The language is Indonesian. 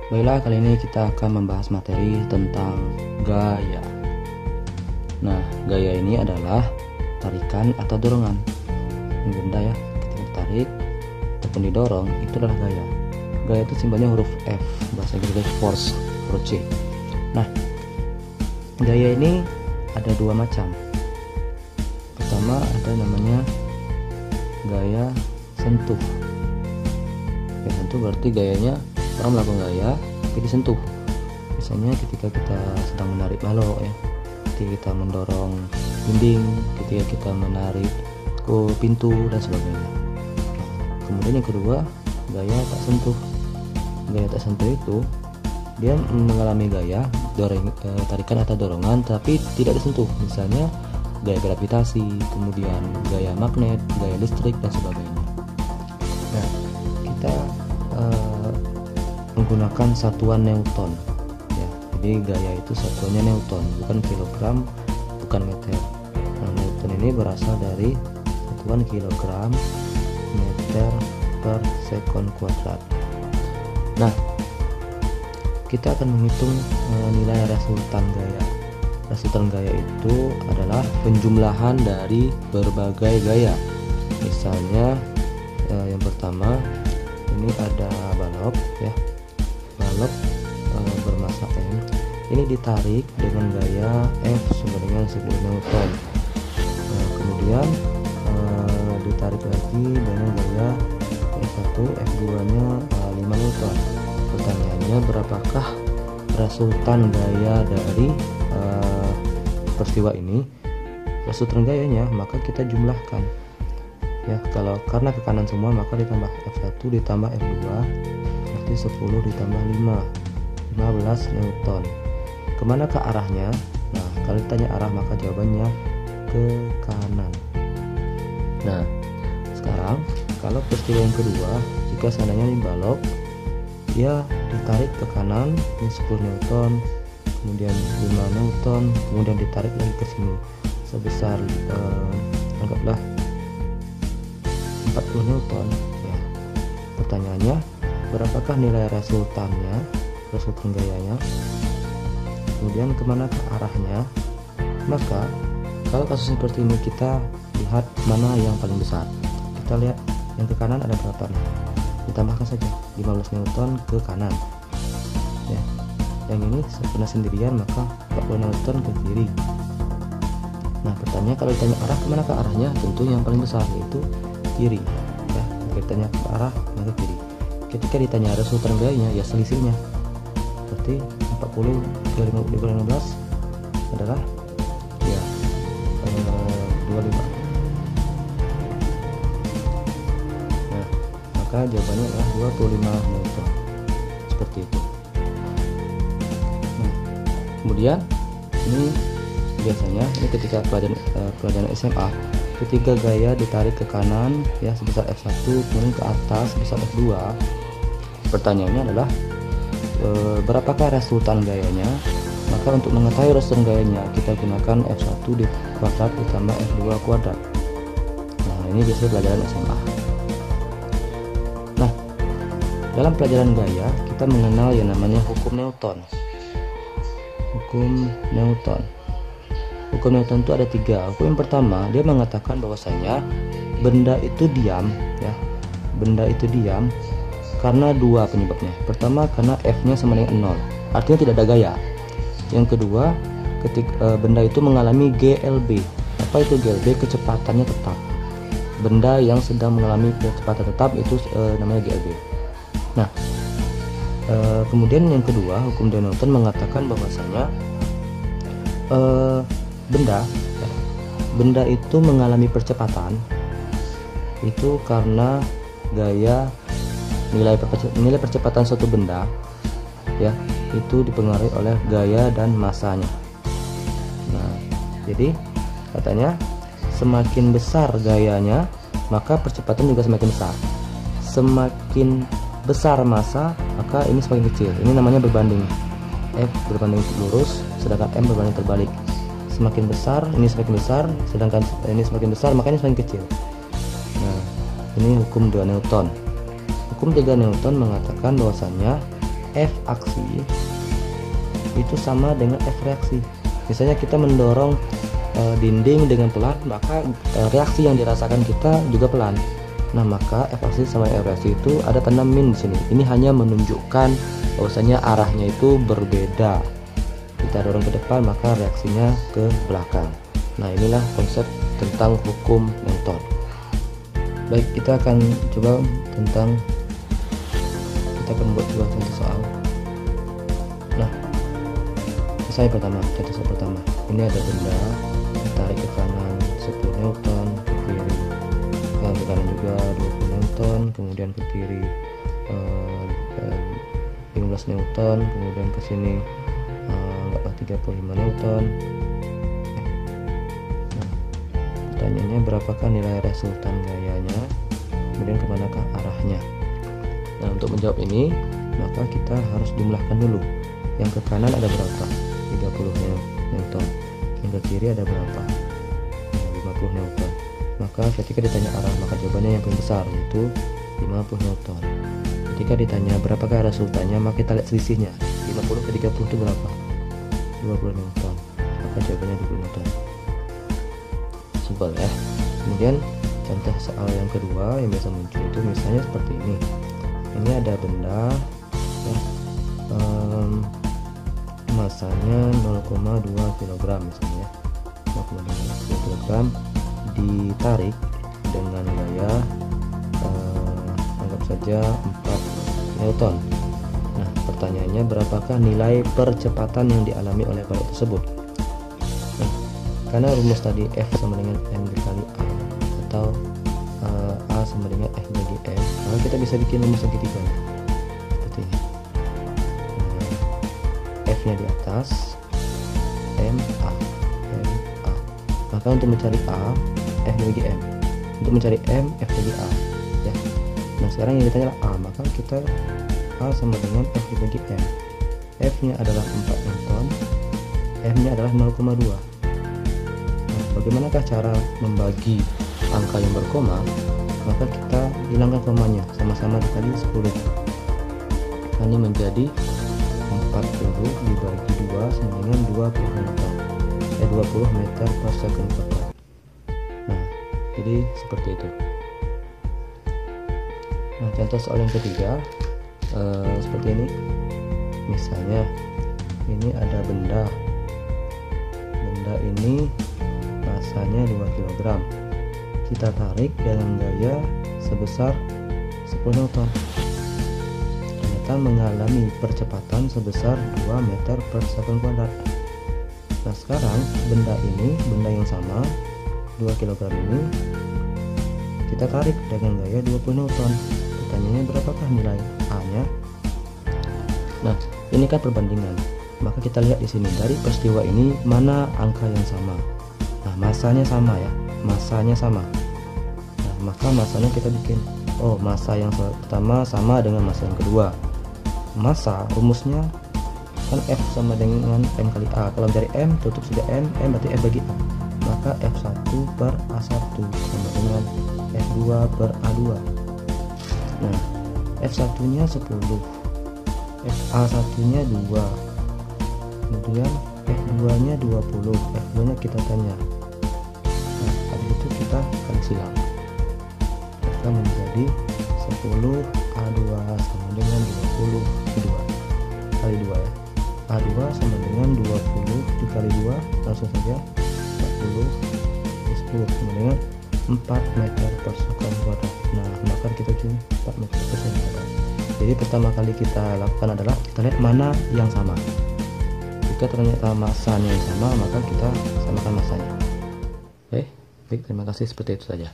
Baiklah, kali ini kita akan membahas materi tentang gaya. Nah, gaya ini adalah tarikan atau dorongan. Ini benda ya, ketika ditarik ataupun didorong itu adalah gaya. Gaya itu simbolnya huruf F, bahasa Inggris force, huruf C. Nah, gaya ini ada dua macam. Pertama ada namanya gaya sentuh. Gaya sentuh berarti gayanya orang melakukan gaya tapi disentuh. Misalnya ketika kita sedang menarik balok ya, ketika kita mendorong dinding, ketika kita menarik ke pintu dan sebagainya. Nah, kemudian yang kedua, gaya tak sentuh. Gaya tak sentuh itu dia mengalami gaya tarikan atau dorongan tapi tidak disentuh. Misalnya gaya gravitasi, kemudian gaya magnet, gaya listrik dan sebagainya. Nah, kita menggunakan satuan Newton ya. Jadi gaya itu satuannya Newton, bukan kilogram, bukan meter. Nah, Newton ini berasal dari satuan kilogram meter per sekon kuadrat. Nah, kita akan menghitung nilai resultan gaya. Resultan gaya itu adalah penjumlahan dari berbagai gaya. Misalnya yang pertama ini ada balok ya, balok bermassa M. Ini ditarik dengan gaya F sama dengan 10 Newton. Kemudian ditarik lagi dengan gaya F1, F2 nya 5 Newton. Pertanyaannya, berapakah resultan gaya dari peristiwa ini? Resultan gayanya maka kita jumlahkan ya. Kalau karena ke kanan semua maka ditambah F1 ditambah F2 berarti 10 ditambah 5, 15 Newton. Kemana ke arahnya? Nah, kalau ditanya arah maka jawabannya ke kanan. Nah, sekarang kalau peristiwa yang kedua, jika seandainya ini balok dia ditarik ke kanan ini 10 Newton, kemudian 5 Newton, kemudian ditarik lagi ke sini sebesar anggaplah 40 Newton ya. Pertanyaannya, berapakah nilai resultannya, resultan gayanya, kemudian kemana ke arahnya? Maka kalau kasus seperti ini kita lihat mana yang paling besar. Kita lihat yang ke kanan ada berapa nih, ditambahkan saja 15 Newton ke kanan ya. Yang ini sebenarnya sendirian maka 40 Newton ke kiri. Nah, pertanyaan kalau ditanya arah, kemana ke arahnya? Tentu yang paling besar yaitu kiri ya. Jika ditanya ke arah maka kiri. Ketika ditanya resultan gayanya ya selisihnya, berarti 40 ke 15 adalah ya 25. Nah, maka jawabannya adalah 25 Newton, seperti itu. Nah, kemudian ini biasanya ini ketika pelajaran SMA, ketika gaya ditarik ke kanan ya sebesar F1, kemudian ke atas sebesar F2. Pertanyaannya adalah berapakah resultan gayanya? Maka untuk mengetahui resultan gayanya kita gunakan F1 di kuadrat ditambah F2 kuadrat. Nah, ini biasanya pelajaran SMA. Nah, dalam pelajaran gaya kita mengenal yang namanya hukum Newton. Hukum Newton. Hukum Newton itu ada 3. Hukum yang pertama, dia mengatakan bahwasanya benda itu diam ya. Benda itu diam karena dua penyebabnya. Pertama, karena F-nya sama dengan 0, artinya tidak ada gaya. Yang kedua, ketika benda itu mengalami GLB. Apa itu GLB? Kecepatannya tetap. Benda yang sedang mengalami kecepatan tetap itu namanya GLB. Nah, kemudian yang kedua, hukum Newton mengatakan bahwasanya benda itu mengalami percepatan itu karena gaya nilai percepatan suatu benda ya itu dipengaruhi oleh gaya dan masanya. Nah, jadi katanya semakin besar gayanya maka percepatan juga semakin besar. Semakin besar massa maka ini semakin kecil. Ini namanya berbanding. F berbanding lurus sedangkan M berbanding terbalik. Semakin besar ini semakin besar, sedangkan ini semakin besar maka ini semakin kecil. Nah, ini hukum 2 Newton. Hukum 3 Newton mengatakan bahwasannya F aksi itu sama dengan F reaksi. Misalnya kita mendorong dinding dengan pelan, maka reaksi yang dirasakan kita juga pelan. Nah, maka F aksi sama F reaksi itu ada tanda min di sini. Ini hanya menunjukkan bahwasanya arahnya itu berbeda. Kita dorong ke depan, maka reaksinya ke belakang. Nah, inilah konsep tentang hukum Newton. Baik, kita akan coba kita akan buat dua contoh soal. Nah, contoh soal pertama. Ini ada benda ditarik ke kanan 10 Newton, ke kiri ke kanan juga 20 Newton, kemudian ke kiri 15 Newton, kemudian ke sini 35 Newton. Nah, pertanyaannya berapakah nilai resultan gayanya, kemudian kemanakah arahnya. Nah, untuk menjawab ini maka kita harus jumlahkan dulu. Yang ke kanan ada berapa? 30 Newton. Yang ke kiri ada berapa? 50 Newton. Maka ketika ditanya arah, maka jawabannya yang paling besar, yaitu 50 Newton. Ketika ditanya berapakah resultannya, maka kita lihat selisihnya. 50 ke 30 itu berapa? 20 Newton. Maka jawabannya 20 Newton. Simpel ya. Kemudian contoh soal yang kedua yang biasa muncul itu misalnya seperti ini. Ini ada benda ya, masanya 0,2 kg misalnya, 0,2 kg ditarik dengan gaya anggap saja 4 Newton. Nah, pertanyaannya berapakah nilai percepatan yang dialami oleh balik tersebut. Nah, karena rumus tadi F sama dengan M dikali A atau A sama dengan F bagi M, maka kita bisa bikin rumus segitiga seperti ini. F nya di atas, M A. Maka untuk mencari A, F bagi M. Untuk mencari M, F bagi A ya. Nah, sekarang yang ditanya adalah A, maka kita A sama dengan F dibagi M. F nya adalah 4 Newton, M nya adalah 0,2. Nah, bagaimanakah cara membagi angka yang berkoma? Maka kita hilangkan komanya, sama-sama dikali 10. Hanya menjadi 40 dibagi 2 sama dengan 20 Newton. 20 meter per second square. Nah, jadi seperti itu. Nah, contoh soal yang ketiga seperti ini. Misalnya ini ada benda ini masanya 2 kg. Kita tarik dengan gaya sebesar 10 Newton. Ternyata mengalami percepatan sebesar 2 meter per second kuadrat. Nah, sekarang benda yang sama 2 kg ini kita tarik dengan gaya 20 Newton. Pertanyaannya berapakah nilai A nya? Nah, ini kan perbandingan. Maka kita lihat di sini dari peristiwa ini mana angka yang sama. Nah, masanya sama ya, masanya sama. Nah, maka masanya kita bikin, masa yang pertama sama dengan masa yang kedua. Masa rumusnya kan F sama dengan M kali A. Kalau mencari M, tutup sudah M berarti F bagi A. Maka F1 per A1 sama dengan F2 per A2. Nah, F1 nya 10, A1 nya 2, kemudian F2 nya 20, F2 nya kita tanya. Nah, habis itu kita kali silang, maka menjadi 10 A2 sama dengan 20 kali 2 ya. A2 sama dengan 20 dikali 2, langsung saja 40 10 sama dengan 4 meter per second kuadrat. Nah, maka kita cuma 4 meter per second kuadrat. Jadi pertama kali kita lakukan adalah kita lihat mana yang sama. Jika ternyata masanya yang sama, maka kita samakan masanya. Baik, terima kasih, seperti itu saja.